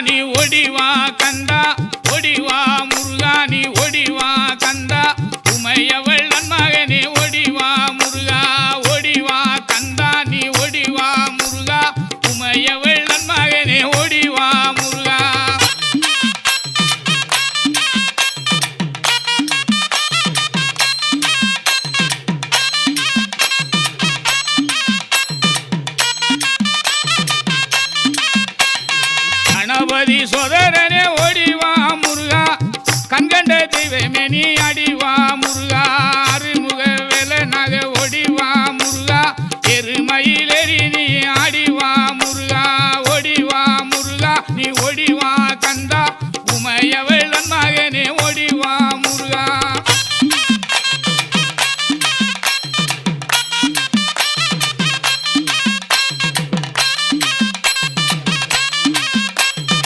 நீ ஓடிவா கந்தா ஓடிவா முருகா நீ ஓடிவா கந்தா உமையவள் நன்மகனே ஓடிவா முருகா ஓடிவா கந்தா நீ ஓடிவா முருகா உமையவள் நன்மகனே ஓடிவா முருகா கணபதி சோதரனே ஓடிவா முருகா கண்கண்ட தெய்வமே நீ அடிவா முருகா அருமுக வேலனாக ஓடிவா முருகா எருமயிலேறி நீ ஆடிவா முருகா ஓடிவா முருகா நீ ஓடிவா கந்தா உமையவள்